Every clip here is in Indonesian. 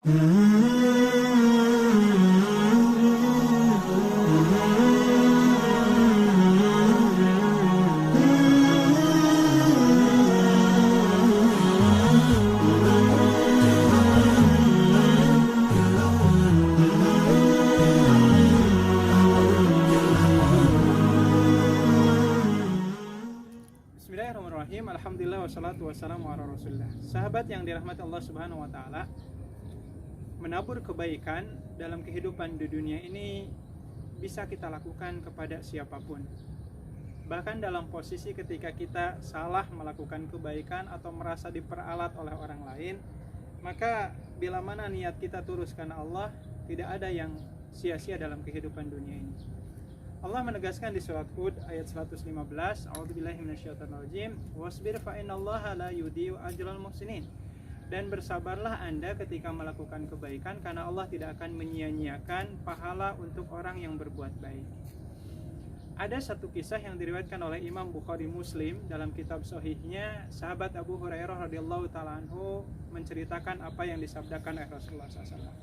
Bismillahirrahmanirrahim. Alhamdulillah wassalatu wassalamu ala rasulillah. Sahabat yang dirahmati Allah subhanahu wa ta'ala, menabur kebaikan dalam kehidupan di dunia ini bisa kita lakukan kepada siapapun. Bahkan dalam posisi ketika kita salah melakukan kebaikan atau merasa diperalat oleh orang lain, maka bila mana niat kita tulus karena Allah, tidak ada yang sia-sia dalam kehidupan dunia ini. Allah menegaskan di surat Hud ayat 115, A'udzubillahi minasyaitonirrajim, wasbir fa innallaha la yudhi'u ajral muhsinin. Dan bersabarlah Anda ketika melakukan kebaikan, karena Allah tidak akan menyia-nyiakan pahala untuk orang yang berbuat baik. Ada satu kisah yang diriwayatkan oleh Imam Bukhari Muslim dalam kitab Sahihnya. Sahabat Abu Hurairah radhiyallahu ta'ala anhu menceritakan apa yang disabdakan oleh Rasulullah SAW.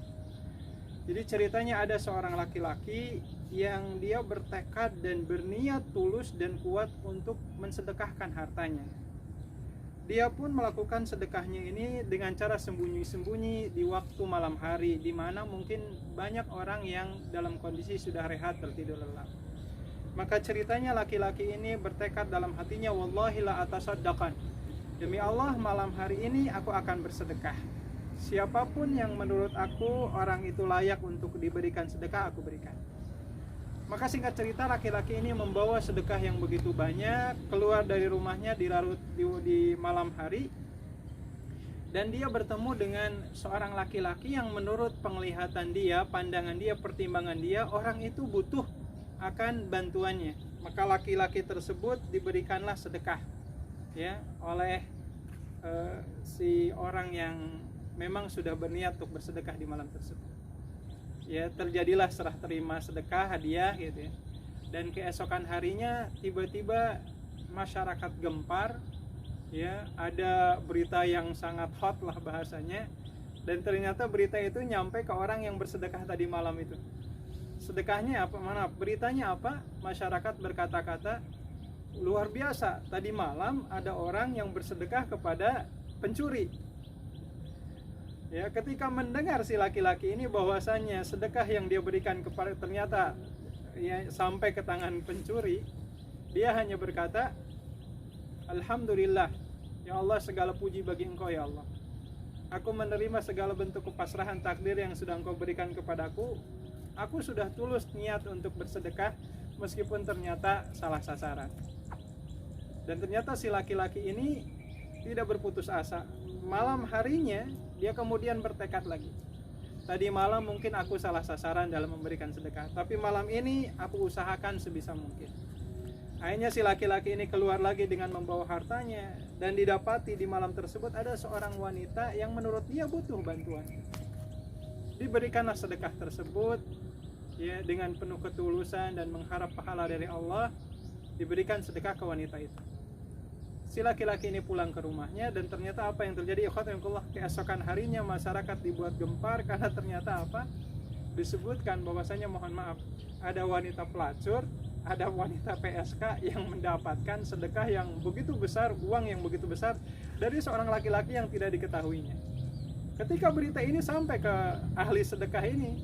Jadi ceritanya ada seorang laki-laki yang dia bertekad dan berniat tulus dan kuat untuk mensedekahkan hartanya. Dia pun melakukan sedekahnya ini dengan cara sembunyi-sembunyi di waktu malam hari, di mana mungkin banyak orang yang dalam kondisi sudah rehat tertidur lelap. Maka ceritanya laki-laki ini bertekad dalam hatinya, wallahi la atasaddaqan, demi Allah malam hari ini aku akan bersedekah. Siapapun yang menurut aku orang itu layak untuk diberikan sedekah, aku berikan. Maka singkat cerita, laki-laki ini membawa sedekah yang begitu banyak, keluar dari rumahnya di malam hari, dan dia bertemu dengan seorang laki-laki yang menurut penglihatan dia, pandangan dia, pertimbangan dia, orang itu butuh akan bantuannya. Maka laki-laki tersebut diberikanlah sedekah ya oleh si orang yang memang sudah berniat untuk bersedekah di malam tersebut. Ya, terjadilah serah terima sedekah, hadiah gitu ya. Dan keesokan harinya tiba-tiba masyarakat gempar, ya, ada berita yang sangat hot lah bahasanya. Dan ternyata berita itu nyampe ke orang yang bersedekah tadi malam itu. Sedekahnya apa? Beritanya apa? Masyarakat berkata-kata, luar biasa, tadi malam ada orang yang bersedekah kepada pencuri. Ya, ketika mendengar si laki-laki ini bahwasannya sedekah yang dia berikan kepada ternyata ya, sampai ke tangan pencuri, dia hanya berkata, alhamdulillah, ya Allah, segala puji bagi Engkau ya Allah. Aku menerima segala bentuk kepasrahan takdir yang sudah Engkau berikan kepadaku. Aku sudah tulus niat untuk bersedekah meskipun ternyata salah sasaran. Dan ternyata si laki-laki ini tidak berputus asa. Malam harinya dia kemudian bertekad lagi. Tadi malam mungkin aku salah sasaran dalam memberikan sedekah, tapi malam ini aku usahakan sebisa mungkin. Akhirnya si laki-laki ini keluar lagi dengan membawa hartanya, dan didapati di malam tersebut ada seorang wanita yang menurut dia butuh bantuan. Diberikanlah sedekah tersebut ya, dengan penuh ketulusan dan mengharap pahala dari Allah. Diberikan sedekah ke wanita itu. Si laki-laki ini pulang ke rumahnya, dan ternyata apa yang terjadi? Keesokan harinya masyarakat dibuat gempar karena ternyata apa? Disebutkan bahwasanya, mohon maaf, ada wanita pelacur, ada wanita PSK yang mendapatkan sedekah yang begitu besar, uang yang begitu besar dari seorang laki-laki yang tidak diketahuinya. Ketika berita ini sampai ke ahli sedekah ini,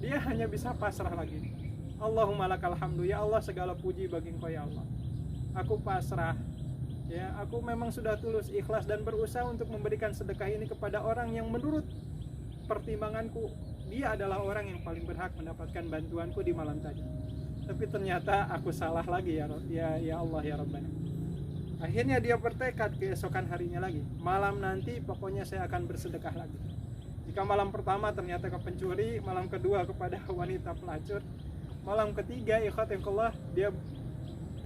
dia hanya bisa pasrah lagi. Allahumma lakal hamdu, ya Allah, segala puji bagi Engkau ya Allah. Aku pasrah. Ya, aku memang sudah tulus, ikhlas dan berusaha untuk memberikan sedekah ini kepada orang yang menurut pertimbanganku dia adalah orang yang paling berhak mendapatkan bantuanku di malam tadi. Tapi ternyata aku salah lagi ya Allah ya Rabbana. Akhirnya dia bertekad keesokan harinya lagi. Malam nanti pokoknya saya akan bersedekah lagi. Jika malam pertama ternyata ke pencuri, malam kedua kepada wanita pelacur, malam ketiga ikhwatillah dia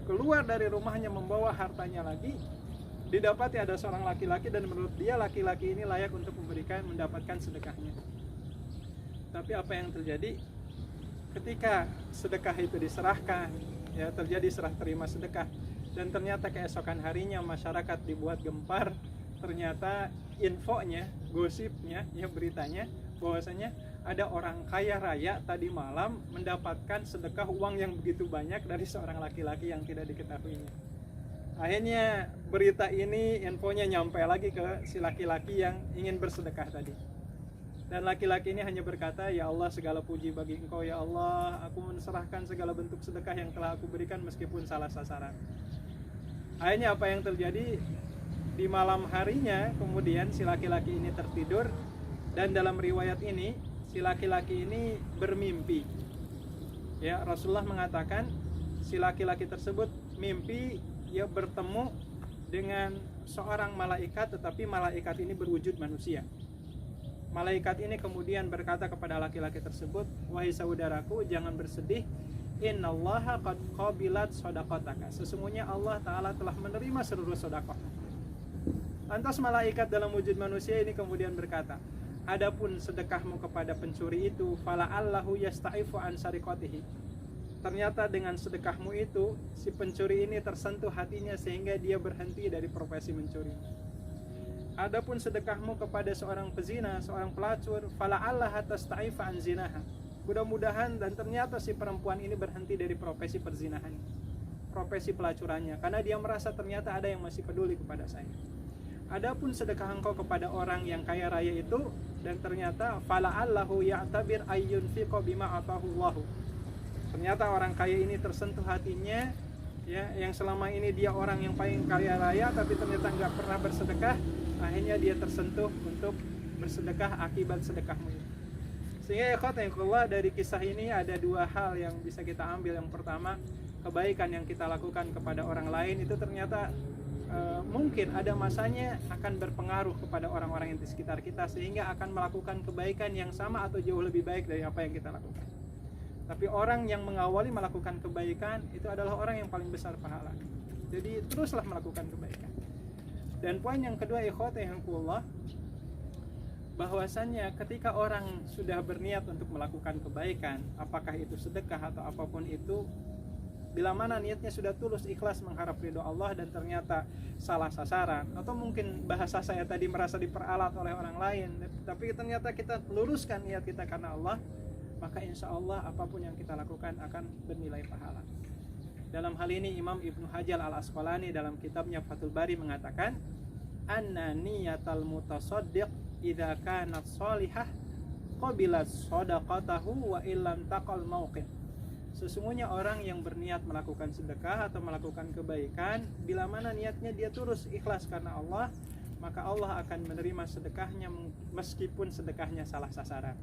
keluar dari rumahnya membawa hartanya lagi. Didapati ada seorang laki-laki, dan menurut dia laki-laki ini layak untuk mendapatkan sedekahnya. Tapi apa yang terjadi ketika sedekah itu diserahkan, ya, terjadi serah terima sedekah, dan ternyata keesokan harinya masyarakat dibuat gempar. Ternyata infonya gosipnya, ya beritanya bahwasanya ada orang kaya raya tadi malam mendapatkan sedekah uang yang begitu banyak dari seorang laki-laki yang tidak diketahuinya. Akhirnya berita ini, infonya nyampe lagi ke si laki-laki yang ingin bersedekah tadi. Dan laki-laki ini hanya berkata, "Ya Allah, segala puji bagi Engkau ya Allah, aku menserahkan segala bentuk sedekah yang telah aku berikan meskipun salah sasaran." Akhirnya apa yang terjadi? Di malam harinya kemudian si laki-laki ini tertidur, dan dalam riwayat ini si laki-laki ini bermimpi. Ya, Rasulullah mengatakan si laki-laki tersebut mimpi ia bertemu dengan seorang malaikat, tetapi malaikat ini berwujud manusia. Malaikat ini kemudian berkata kepada laki-laki tersebut, "Wahai saudaraku, jangan bersedih. Innallaha qad qabilat shadaqataka." Sesungguhnya Allah Ta'ala telah menerima seluruh sedekah. Lantas malaikat dalam wujud manusia ini kemudian berkata, "Adapun sedekahmu kepada pencuri itu, fala'allahu yasta'ifu an sariqatihi." Ternyata dengan sedekahmu itu, si pencuri ini tersentuh hatinya sehingga dia berhenti dari profesi mencuri. Adapun sedekahmu kepada seorang pezina, seorang pelacur, fala'allah tasta'ifa an zinaha. Mudah-mudahan dan ternyata si perempuan ini berhenti dari profesi perzinahan, profesi pelacurannya, karena dia merasa ternyata ada yang masih peduli kepada saya. Adapun sedekah engkau kepada orang yang kaya raya itu, dan ternyata fala'allahu ya'tabir ayyunfiqa bima atahullahu. Ternyata orang kaya ini tersentuh hatinya, ya, yang selama ini dia orang yang paling kaya raya tapi ternyata nggak pernah bersedekah. Akhirnya dia tersentuh untuk bersedekah akibat sedekahmu itu. Sehingga ikhwatullah, dari kisah ini ada dua hal yang bisa kita ambil. Yang pertama, kebaikan yang kita lakukan kepada orang lain itu ternyata mungkin ada masanya akan berpengaruh kepada orang-orang yang di sekitar kita, sehingga akan melakukan kebaikan yang sama atau jauh lebih baik dari apa yang kita lakukan. Tapi orang yang mengawali melakukan kebaikan itu adalah orang yang paling besar pahala. Jadi teruslah melakukan kebaikan. Dan poin yang kedua, ikhwatullah, bahwasannya ketika orang sudah berniat untuk melakukan kebaikan, apakah itu sedekah atau apapun itu, bila mana niatnya sudah tulus ikhlas mengharap ridho Allah dan ternyata salah sasaran, atau mungkin bahasa saya tadi merasa diperalat oleh orang lain, tapi ternyata kita luruskan niat kita karena Allah, maka insya Allah apapun yang kita lakukan akan bernilai pahala. Dalam hal ini Imam Ibnu Hajar Al-Asqalani dalam kitabnya Fathul Bari mengatakan, "Anna niyatal mutasaddiq idza kanat shalihah qabilat shadaqatahu wa illam taqal mauqif." Sesungguhnya orang yang berniat melakukan sedekah atau melakukan kebaikan, bila mana niatnya dia terus ikhlas karena Allah, maka Allah akan menerima sedekahnya meskipun sedekahnya salah sasaran.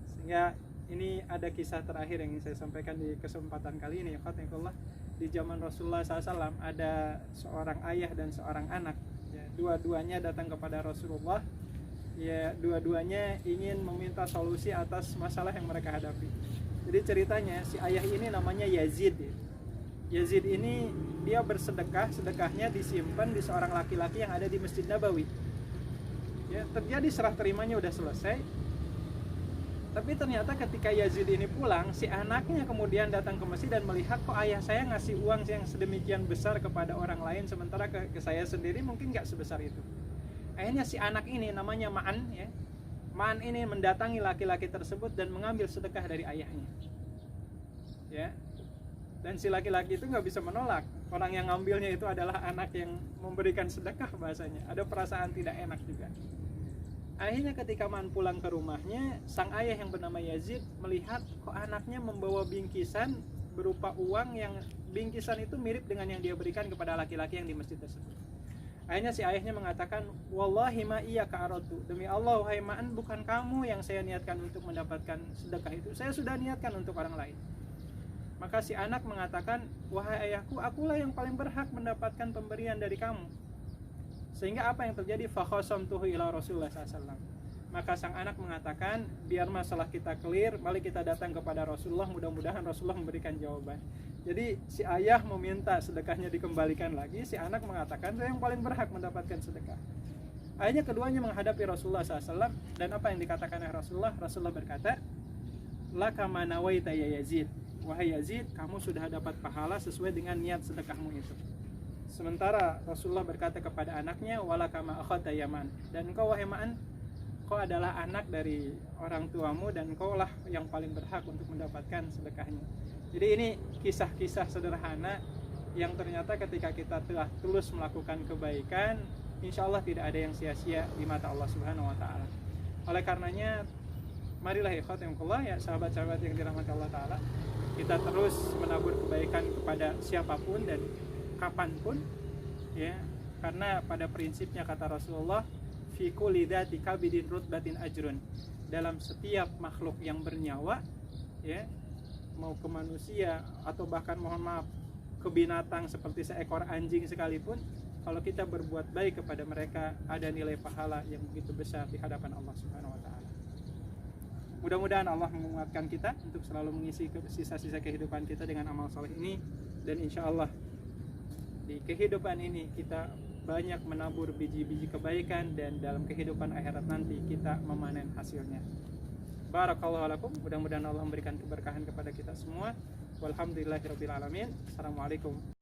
Sehingga ini ada kisah terakhir yang ingin saya sampaikan di kesempatan kali ini. Alhamdulillah, di zaman Rasulullah SAW ada seorang ayah dan seorang anak, ya, dua-duanya datang kepada Rasulullah, ya, dua-duanya ingin meminta solusi atas masalah yang mereka hadapi. Jadi ceritanya si ayah ini namanya Yazid. Yazid ini dia bersedekah, sedekahnya disimpan di seorang laki-laki yang ada di Masjid Nabawi. Ya, terjadi serah terimanya udah selesai. Tapi ternyata ketika Yazid ini pulang, si anaknya kemudian datang ke masjid dan melihat, kok ayah saya ngasih uang yang sedemikian besar kepada orang lain, sementara ke saya sendiri mungkin nggak sebesar itu. Akhirnya si anak ini namanya Ma'an, ya, Ma'an ini mendatangi laki-laki tersebut dan mengambil sedekah dari ayahnya, ya. Dan si laki-laki itu nggak bisa menolak. Orang yang ngambilnya itu adalah anak yang memberikan sedekah, bahasanya. Ada perasaan tidak enak juga. Akhirnya ketika Ma'an pulang ke rumahnya, sang ayah yang bernama Yazid melihat kok anaknya membawa bingkisan berupa uang yang bingkisan itu mirip dengan yang dia berikan kepada laki-laki yang di masjid tersebut. Akhirnya si ayahnya mengatakan, "Wallahi ma iya ka'aratu." Demi Allah, wahai Ma'an, bukan kamu yang saya niatkan untuk mendapatkan sedekah itu. Saya sudah niatkan untuk orang lain. Maka si anak mengatakan, "Wahai ayahku, akulah yang paling berhak mendapatkan pemberian dari kamu." Sehingga apa yang terjadi? Fakhasamtuhu ila Rasulullah SAW. Maka sang anak mengatakan, biar masalah kita clear, mari kita datang kepada Rasulullah, mudah-mudahan Rasulullah memberikan jawaban. Jadi si ayah meminta sedekahnya dikembalikan lagi, si anak mengatakan, saya yang paling berhak mendapatkan sedekah. Akhirnya keduanya menghadapi Rasulullah SAW, dan apa yang dikatakan oleh Rasulullah? Rasulullah berkata, "Laka ma nawaita ya Yazid." Wahai Yazid, kamu sudah dapat pahala sesuai dengan niat sedekahmu itu. Sementara Rasulullah berkata kepada anaknya, walaka ma akhadta yaman, dan engkau wahai Ma'an, kau adalah anak dari orang tuamu dan kau lah yang paling berhak untuk mendapatkan sedekahnya. Jadi ini kisah-kisah sederhana yang ternyata ketika kita telah tulus melakukan kebaikan, insya Allah tidak ada yang sia-sia di mata Allah Subhanahu wa Ta'ala. Oleh karenanya, marilah ikhwatimullah, ya sahabat-sahabat yang dirahmati Allah Ta'ala, kita terus menabur kebaikan kepada siapapun dan kapanpun, ya, karena pada prinsipnya kata Rasulullah, fi kulli dzati kabidin rutbatin ajrun, dalam setiap makhluk yang bernyawa, ya, mau ke manusia atau bahkan mohon maaf ke binatang seperti seekor anjing sekalipun, kalau kita berbuat baik kepada mereka, ada nilai pahala yang begitu besar di hadapan Allah Subhanahu wa Ta'ala. Mudah-mudahan Allah menguatkan kita untuk selalu mengisi sisa-sisa kehidupan kita dengan amal soleh ini, dan insya Allah di kehidupan ini kita banyak menabur biji-biji kebaikan, dan dalam kehidupan akhirat nanti kita memanen hasilnya. Barakallahu lakum, mudah-mudahan Allah memberikan keberkahan kepada kita semua. Walhamdulillahirabbil alamin. Assalamualaikum.